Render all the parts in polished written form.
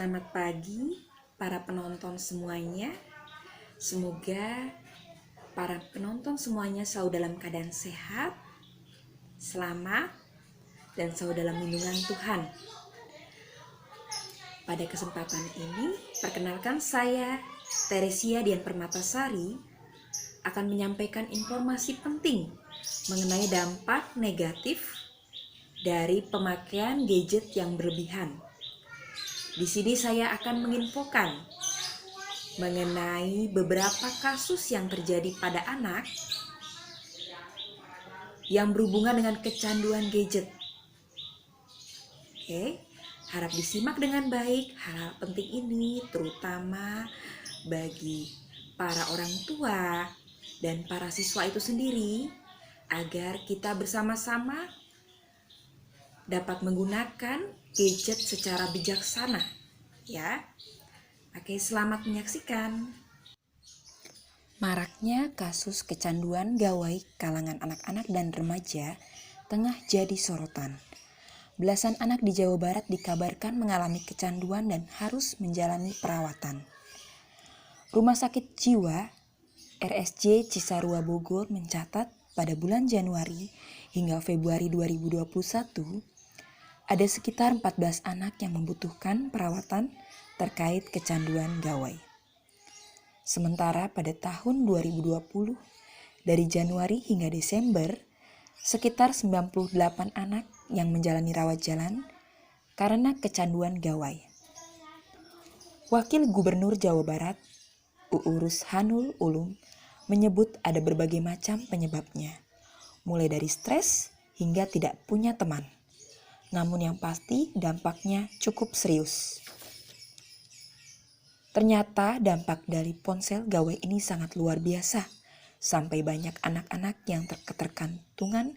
Selamat pagi para penonton semuanya. Semoga para penonton semuanya selalu dalam keadaan sehat, selamat, dan selalu dalam lindungan Tuhan. Pada kesempatan ini, perkenalkan saya Teresia Dian Permatasari akan menyampaikan informasi penting mengenai dampak negatif dari pemakaian gadget yang berlebihan. Di sini saya akan menginfokan mengenai beberapa kasus yang terjadi pada anak yang berhubungan dengan kecanduan gadget. Oke, harap disimak dengan baik hal-hal penting ini, terutama bagi para orang tua dan para siswa itu sendiri, agar kita bersama-sama dapat menggunakan gadget secara bijaksana, ya. Oke, selamat menyaksikan. Maraknya kasus kecanduan gawai kalangan anak-anak dan remaja tengah jadi sorotan. Belasan anak di Jawa Barat dikabarkan mengalami kecanduan dan harus menjalani perawatan. Rumah Sakit Jiwa RSJ Cisarua Bogor mencatat pada bulan Januari hingga Februari 2021 ada sekitar 14 anak yang membutuhkan perawatan terkait kecanduan gawai. Sementara pada tahun 2020, dari Januari hingga Desember, sekitar 98 anak yang menjalani rawat jalan karena kecanduan gawai. Wakil Gubernur Jawa Barat, UU Rushanul Ulum, menyebut ada berbagai macam penyebabnya, mulai dari stres hingga tidak punya teman. Namun yang pasti dampaknya cukup serius. Ternyata dampak dari ponsel gawai ini sangat luar biasa, sampai banyak anak-anak yang ketergantungan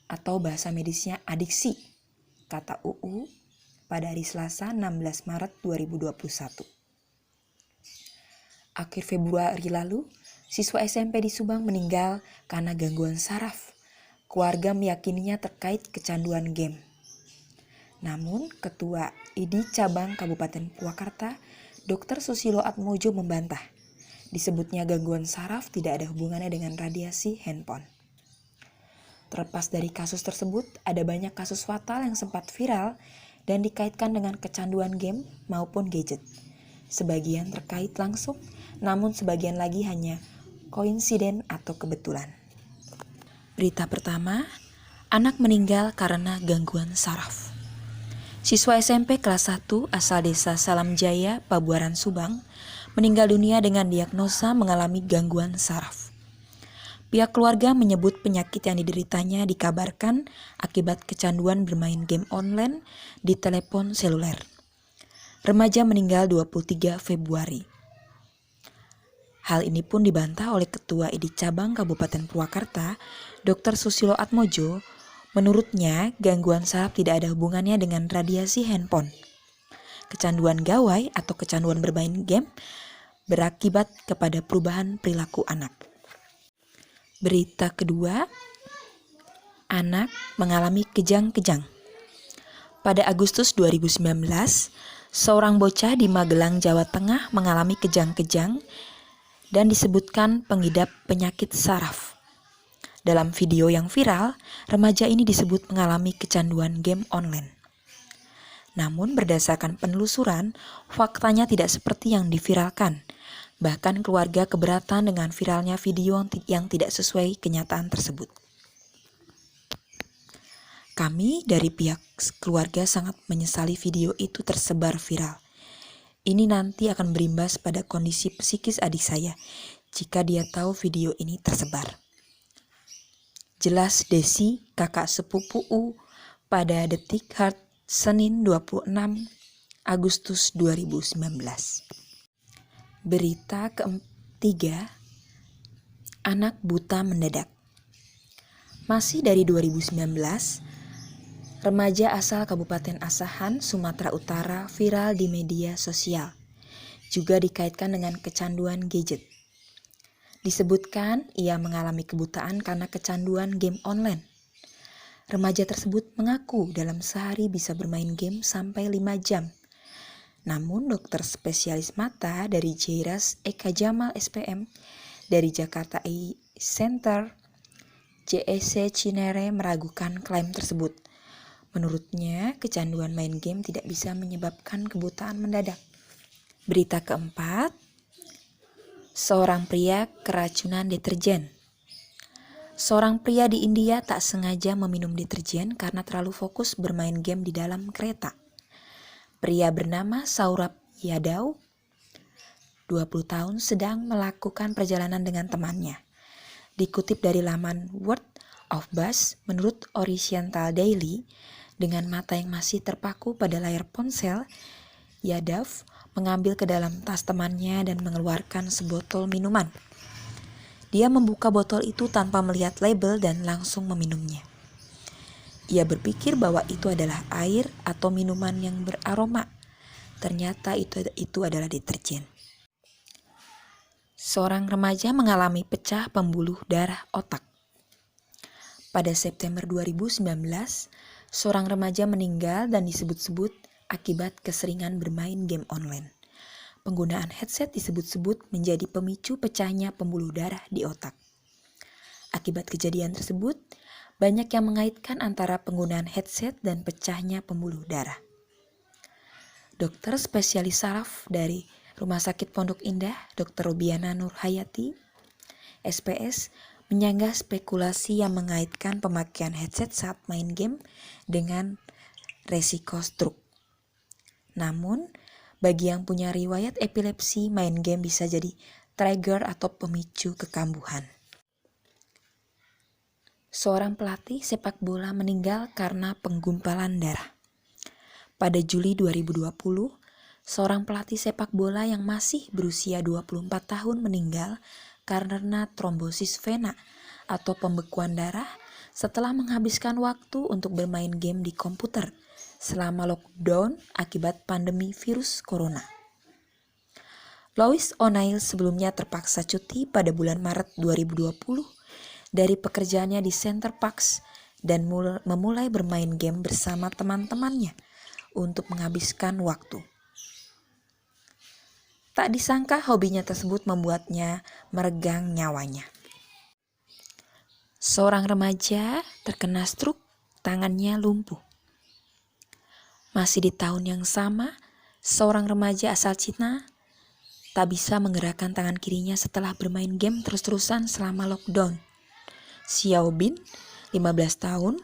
atau bahasa medisnya adiksi, kata UU pada hari Selasa 16 Maret 2021. Akhir Februari lalu, siswa SMP di Subang meninggal karena gangguan saraf. Keluarga meyakininya terkait kecanduan game. Namun, Ketua ID Cabang Kabupaten Purwakarta, Dr. Susilo Atmojo membantah. Disebutnya gangguan saraf tidak ada hubungannya dengan radiasi handphone. Terlepas dari kasus tersebut, ada banyak kasus fatal yang sempat viral dan dikaitkan dengan kecanduan game maupun gadget. Sebagian terkait langsung, namun sebagian lagi hanya koinsiden atau kebetulan. Berita pertama, anak meninggal karena gangguan saraf. Siswa SMP kelas 1 asal desa Salam Jaya, Pabuaran, Subang, meninggal dunia dengan diagnosa mengalami gangguan saraf. Pihak keluarga menyebut penyakit yang dideritanya dikabarkan akibat kecanduan bermain game online di telepon seluler. Remaja meninggal 23 Februari. Hal ini pun dibantah oleh Ketua ID Cabang Kabupaten Purwakarta, Dr. Susilo Atmojo. Menurutnya, gangguan saraf tidak ada hubungannya dengan radiasi handphone. Kecanduan gawai atau kecanduan bermain game berakibat kepada perubahan perilaku anak. Berita kedua, anak mengalami kejang-kejang. Pada Agustus 2019, seorang bocah di Magelang, Jawa Tengah mengalami kejang-kejang dan disebutkan pengidap penyakit saraf. Dalam video yang viral, remaja ini disebut mengalami kecanduan game online. Namun berdasarkan penelusuran, faktanya tidak seperti yang diviralkan. Bahkan keluarga keberatan dengan viralnya video yang tidak sesuai kenyataan tersebut. Kami dari pihak keluarga sangat menyesali video itu tersebar viral. Ini nanti akan berimbas pada kondisi psikis adik saya jika dia tahu video ini tersebar. Jelas Desi, kakak sepupu U, pada Detik Heart, Senin 26 Agustus 2019. Berita ketiga, anak buta mendadak. Masih dari 2019, remaja asal Kabupaten Asahan, Sumatera Utara viral di media sosial. Juga dikaitkan dengan kecanduan gadget. Disebutkan ia mengalami kebutaan karena kecanduan game online. Remaja tersebut mengaku dalam sehari bisa bermain game sampai 5 jam. Namun dokter spesialis mata dari Jairas Eka Jamal SPM dari Jakarta Eye Center JEC Cinere meragukan klaim tersebut. Menurutnya, kecanduan main game tidak bisa menyebabkan kebutaan mendadak. Berita keempat, seorang pria keracunan deterjen. Seorang pria di India tak sengaja meminum deterjen karena terlalu fokus bermain game di dalam kereta. Pria bernama Saurabh Yadav, 20 tahun, sedang melakukan perjalanan dengan temannya. Dikutip dari laman World of Buzz, menurut Oriental Daily, dengan mata yang masih terpaku pada layar ponsel, Yadav mengambil ke dalam tas temannya dan mengeluarkan sebotol minuman. Dia membuka botol itu tanpa melihat label dan langsung meminumnya. Ia berpikir bahwa itu adalah air atau minuman yang beraroma. Ternyata itu adalah deterjen. Seorang remaja mengalami pecah pembuluh darah otak. Pada September 2019, seorang remaja meninggal dan disebut-sebut akibat keseringan bermain game online. Penggunaan headset disebut-sebut menjadi pemicu pecahnya pembuluh darah di otak. Akibat kejadian tersebut, banyak yang mengaitkan antara penggunaan headset dan pecahnya pembuluh darah. Dokter spesialis saraf dari Rumah Sakit Pondok Indah, Dr. Rubiana Nurhayati, SPS, menyanggah spekulasi yang mengaitkan pemakaian headset saat main game dengan resiko stroke. Namun, bagi yang punya riwayat epilepsi, main game bisa jadi trigger atau pemicu kekambuhan. Seorang pelatih sepak bola meninggal karena penggumpalan darah. Pada Juli 2020, seorang pelatih sepak bola yang masih berusia 24 tahun meninggal karena trombosis vena atau pembekuan darah setelah menghabiskan waktu untuk bermain game di komputer selama lockdown akibat pandemi virus corona. Lois O'Neill sebelumnya terpaksa cuti pada bulan Maret 2020 dari pekerjaannya di Center Parcs dan memulai bermain game bersama teman-temannya untuk menghabiskan waktu. Tak disangka hobinya tersebut membuatnya meregang nyawanya. Seorang remaja terkena stroke, tangannya lumpuh. Masih di tahun yang sama, seorang remaja asal Cina tak bisa menggerakkan tangan kirinya setelah bermain game terus-terusan selama lockdown. Xiao Bin, 15 tahun,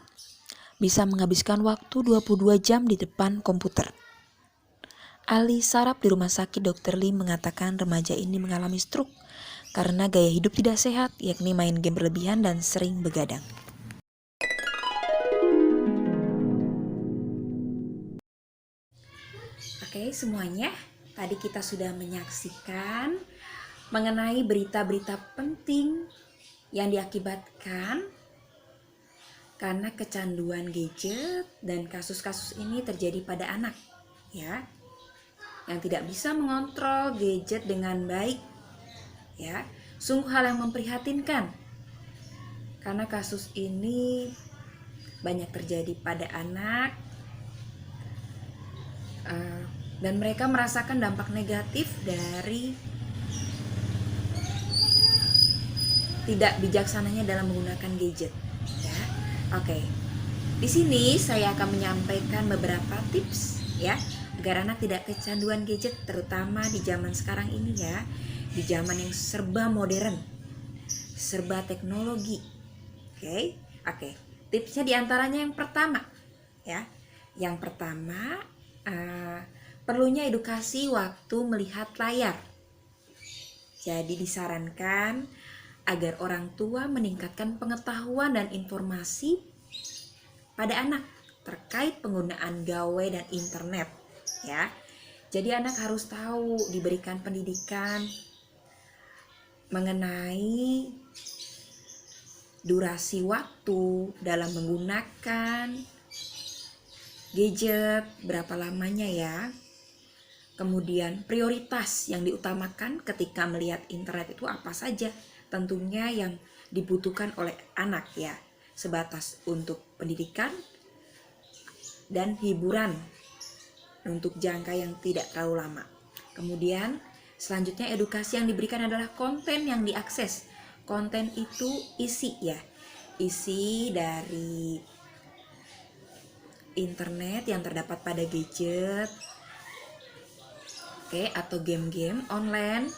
bisa menghabiskan waktu 22 jam di depan komputer. Ahli saraf di Rumah Sakit Dr. Lee mengatakan remaja ini mengalami stroke karena gaya hidup tidak sehat, yakni main game berlebihan dan sering begadang. Oke, semuanya, tadi kita sudah menyaksikan mengenai berita-berita penting yang diakibatkan karena kecanduan gadget, dan kasus-kasus ini terjadi pada anak, ya, yang tidak bisa mengontrol gadget dengan baik, ya. Sungguh hal yang memprihatinkan karena kasus ini banyak terjadi pada anak, dan mereka merasakan dampak negatif dari tidak bijaksananya dalam menggunakan gadget, ya. Oke. Di sini saya akan menyampaikan beberapa tips, ya, agar anak tidak kecanduan gadget, terutama di zaman sekarang ini, ya, di zaman yang serba modern, serba teknologi. Oke. Tipsnya diantaranya yang pertama, ya, yang pertama perlunya edukasi waktu melihat layar. Jadi disarankan agar orang tua meningkatkan pengetahuan dan informasi pada anak terkait penggunaan gawai dan internet, ya. Jadi anak harus tahu, diberikan pendidikan mengenai durasi waktu dalam menggunakan gadget, berapa lamanya, ya. Kemudian prioritas yang diutamakan ketika melihat internet itu apa saja, tentunya yang dibutuhkan oleh anak, ya, sebatas untuk pendidikan dan hiburan, untuk jangka yang tidak terlalu lama. Kemudian selanjutnya edukasi yang diberikan adalah konten yang diakses. Konten itu isi ya, isi dari internet yang terdapat pada gadget, atau game-game online.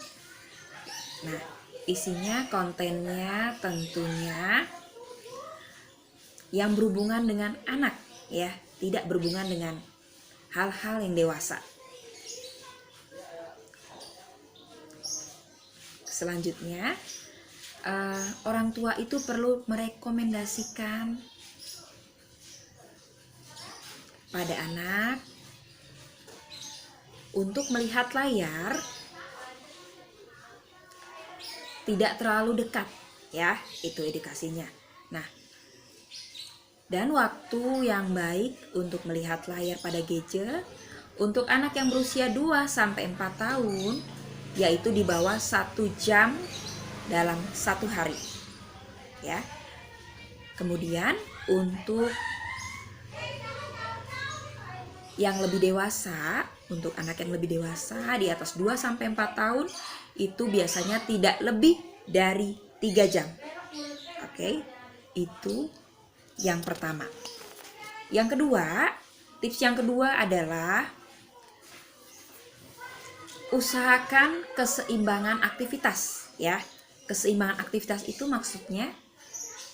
Nah, isinya, kontennya tentunya yang berhubungan dengan anak ya, tidak berhubungan dengan hal-hal yang dewasa. Selanjutnya, orang tua itu perlu merekomendasikan pada anak untuk melihat layar tidak terlalu dekat ya, itu edukasinya. Nah, dan waktu yang baik untuk melihat layar pada gadget untuk anak yang berusia 2-4 tahun yaitu di bawah 1 jam dalam 1 hari ya. Kemudian untuk yang lebih dewasa, untuk anak yang lebih dewasa di atas 2-4 tahun itu biasanya tidak lebih dari 3 jam. Oke, itu yang pertama. Yang kedua, tips yang kedua adalah usahakan keseimbangan aktivitas ya. Keseimbangan aktivitas itu maksudnya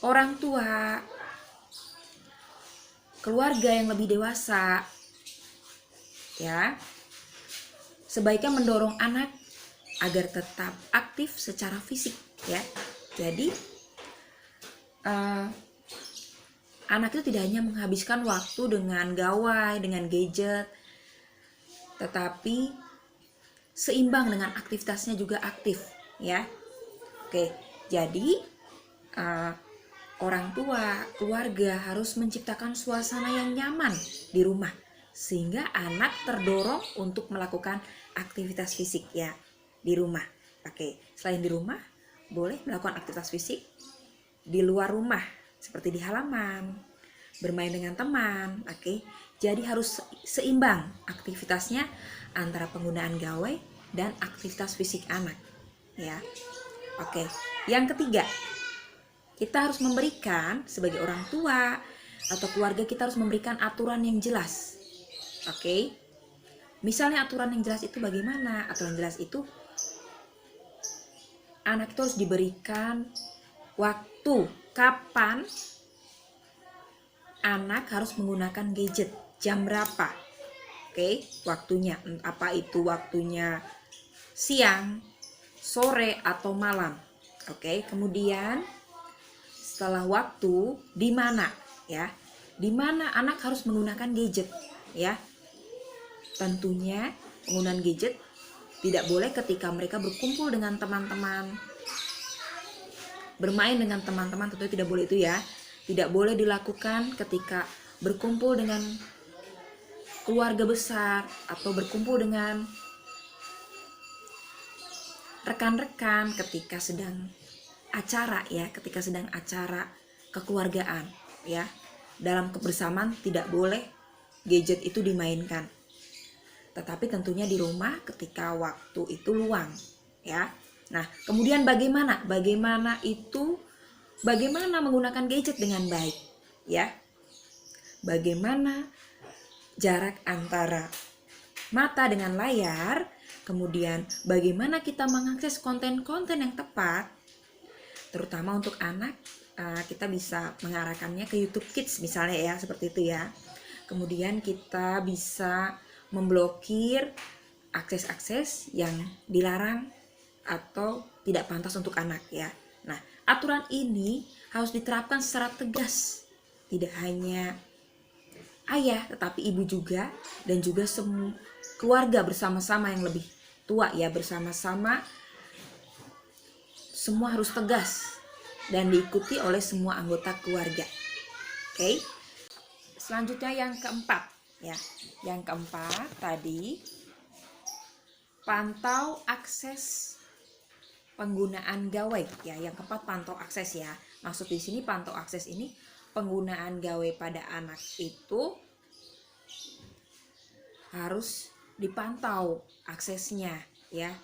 orang tua, keluarga yang lebih dewasa ya, sebaiknya mendorong anak agar tetap aktif secara fisik ya. Jadi anak itu tidak hanya menghabiskan waktu dengan gawai, dengan gadget, tetapi seimbang dengan aktivitasnya juga aktif ya. Oke, jadi orang tua, keluarga harus menciptakan suasana yang nyaman di rumah sehingga anak terdorong untuk melakukan aktivitas fisik ya di rumah. Oke, selain di rumah boleh melakukan aktivitas fisik di luar rumah seperti di halaman, bermain dengan teman. Oke, jadi harus seimbang aktivitasnya antara penggunaan gawai dan aktivitas fisik anak ya. Oke, yang ketiga, kita harus memberikan sebagai orang tua atau keluarga, kita harus memberikan aturan yang jelas. Oke, misalnya aturan yang jelas itu bagaimana? Aturan jelas itu anak itu harus diberikan waktu kapan anak harus menggunakan gadget, jam berapa. Oke, waktunya apa itu waktunya siang, sore atau malam. Oke, kemudian setelah waktu di mana ya? Di mana anak harus menggunakan gadget ya? Tentunya penggunaan gadget tidak boleh ketika mereka berkumpul dengan teman-teman, bermain dengan teman-teman, tentunya tidak boleh itu ya. Tidak boleh dilakukan ketika berkumpul dengan keluarga besar atau berkumpul dengan rekan-rekan ketika sedang acara ya, ketika sedang acara kekeluargaan ya. Dalam kebersamaan tidak boleh gadget itu dimainkan. Tetapi tentunya di rumah ketika waktu itu luang ya. Nah, kemudian bagaimana menggunakan gadget dengan baik ya. Bagaimana jarak antara mata dengan layar, kemudian bagaimana kita mengakses konten-konten yang tepat, terutama untuk anak. Kita bisa mengarahkannya ke YouTube Kids misalnya ya, seperti itu ya. Kemudian kita bisa memblokir akses-akses yang dilarang atau tidak pantas untuk anak ya. Nah, aturan ini harus diterapkan secara tegas. Tidak hanya ayah, tetapi ibu juga, dan juga semua keluarga bersama-sama yang lebih tua ya, bersama-sama semua harus tegas dan diikuti oleh semua anggota keluarga. Oke. Selanjutnya yang keempat ya. Yang keempat tadi pantau akses penggunaan gawai ya. Yang keempat pantau akses ya. Maksud di sini pantau akses ini penggunaan gawai pada anak itu harus dipantau aksesnya ya.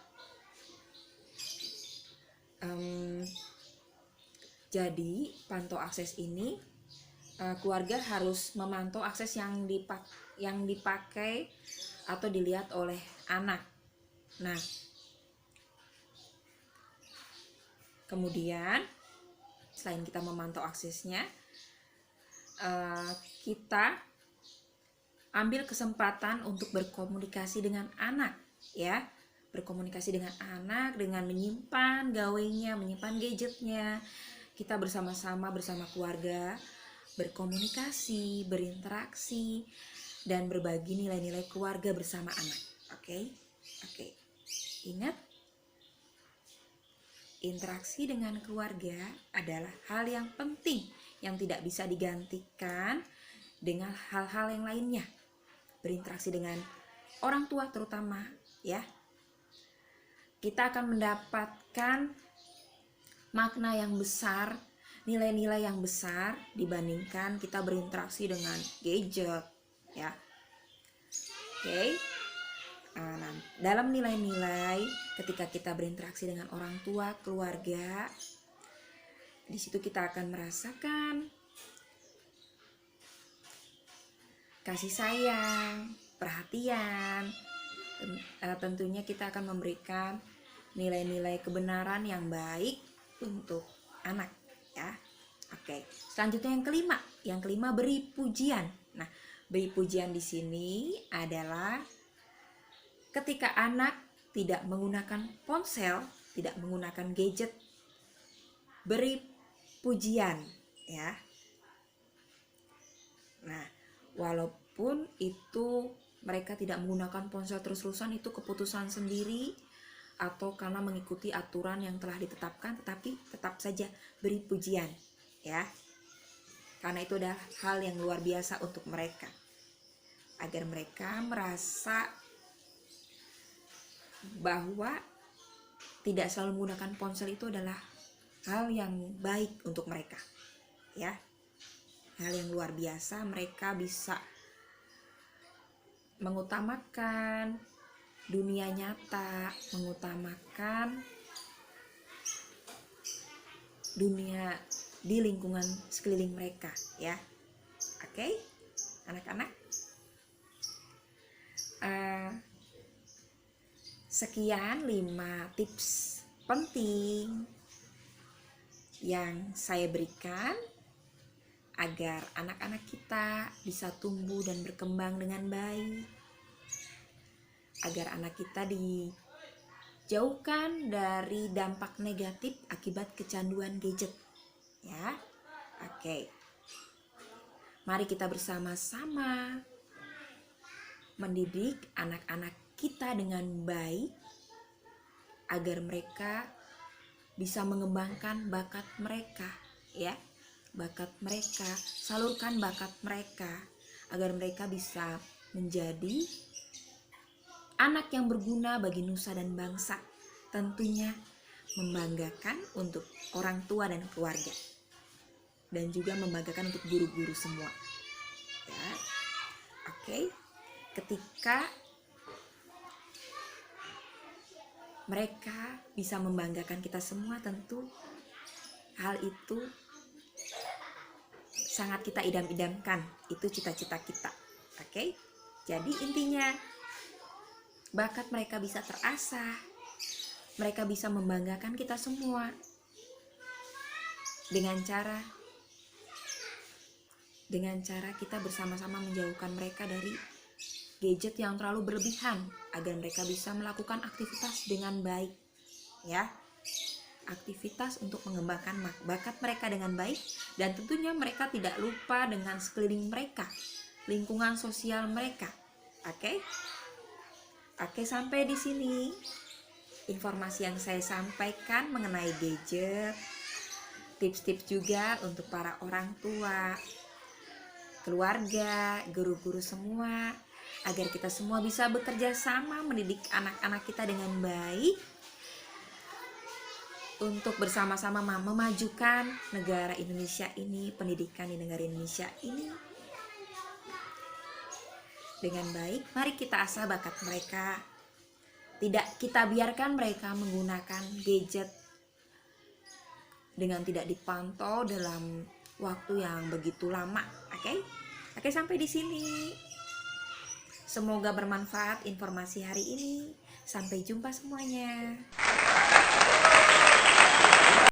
Jadi pantau akses ini, keluarga harus memantau akses yang dipakai atau dilihat oleh anak. Nah, kemudian selain kita memantau aksesnya, kita ambil kesempatan untuk berkomunikasi dengan anak ya. Berkomunikasi dengan anak dengan menyimpan gawainya, menyimpan gadgetnya. Kita bersama-sama bersama keluarga berkomunikasi, berinteraksi, dan berbagi nilai-nilai keluarga bersama anak. Oke. Ingat, interaksi dengan keluarga adalah hal yang penting yang tidak bisa digantikan dengan hal-hal yang lainnya. Berinteraksi dengan orang tua terutama ya. Kita akan mendapatkan makna yang besar, nilai-nilai yang besar dibandingkan kita berinteraksi dengan gadget ya. Oke. Nah, dalam nilai-nilai ketika kita berinteraksi dengan orang tua, keluarga, di situ kita akan merasakan kasih sayang, perhatian. Tentunya kita akan memberikan nilai-nilai kebenaran yang baik untuk anak ya. Oke. Selanjutnya yang kelima beri pujian. Nah, beri pujian di sini adalah ketika anak tidak menggunakan ponsel, tidak menggunakan gadget, beri pujian ya. Nah, walaupun itu mereka tidak menggunakan ponsel terus-terusan, itu keputusan sendiri atau karena mengikuti aturan yang telah ditetapkan, tetapi tetap saja beri pujian ya. Karena itu adalah hal yang luar biasa untuk mereka, agar mereka merasa bahwa tidak selalu menggunakan ponsel itu adalah hal yang baik untuk mereka ya. Hal yang luar biasa, mereka bisa mengutamakan dunia nyata, mengutamakan dunia di lingkungan sekeliling mereka ya. Oke, anak-anak, sekian 5 tips penting yang saya berikan agar anak-anak kita bisa tumbuh dan berkembang dengan baik, agar anak kita dijauhkan dari dampak negatif akibat kecanduan gadget ya. Oke. Mari kita bersama-sama mendidik anak-anak kita dengan baik agar mereka bisa mengembangkan bakat mereka ya. Bakat mereka, salurkan bakat mereka agar mereka bisa menjadi anak yang berguna bagi nusa dan bangsa. Tentunya membanggakan untuk orang tua dan keluarga, dan juga membanggakan untuk guru-guru semua ya. Oke. Ketika mereka bisa membanggakan kita semua, tentu hal itu sangat kita idam-idamkan. Itu cita-cita kita. Oke. Jadi intinya, bakat mereka bisa terasah, mereka bisa membanggakan kita semua dengan cara kita bersama-sama menjauhkan mereka dari gadget yang terlalu berlebihan, agar mereka bisa melakukan aktivitas dengan baik ya. Aktivitas untuk mengembangkan bakat mereka dengan baik, dan tentunya mereka tidak lupa dengan sekeliling mereka, lingkungan sosial mereka. Oke, sampai di sini informasi yang saya sampaikan mengenai gadget, tips-tips juga untuk para orang tua, keluarga, guru-guru semua, agar kita semua bisa bekerja sama mendidik anak-anak kita dengan baik, untuk bersama-sama memajukan negara Indonesia ini, pendidikan di negara Indonesia ini dengan baik. Mari kita asah bakat mereka. Tidak kita biarkan mereka menggunakan gadget dengan tidak dipantau dalam waktu yang begitu lama. Oke, sampai di sini. Semoga bermanfaat informasi hari ini. Sampai jumpa semuanya.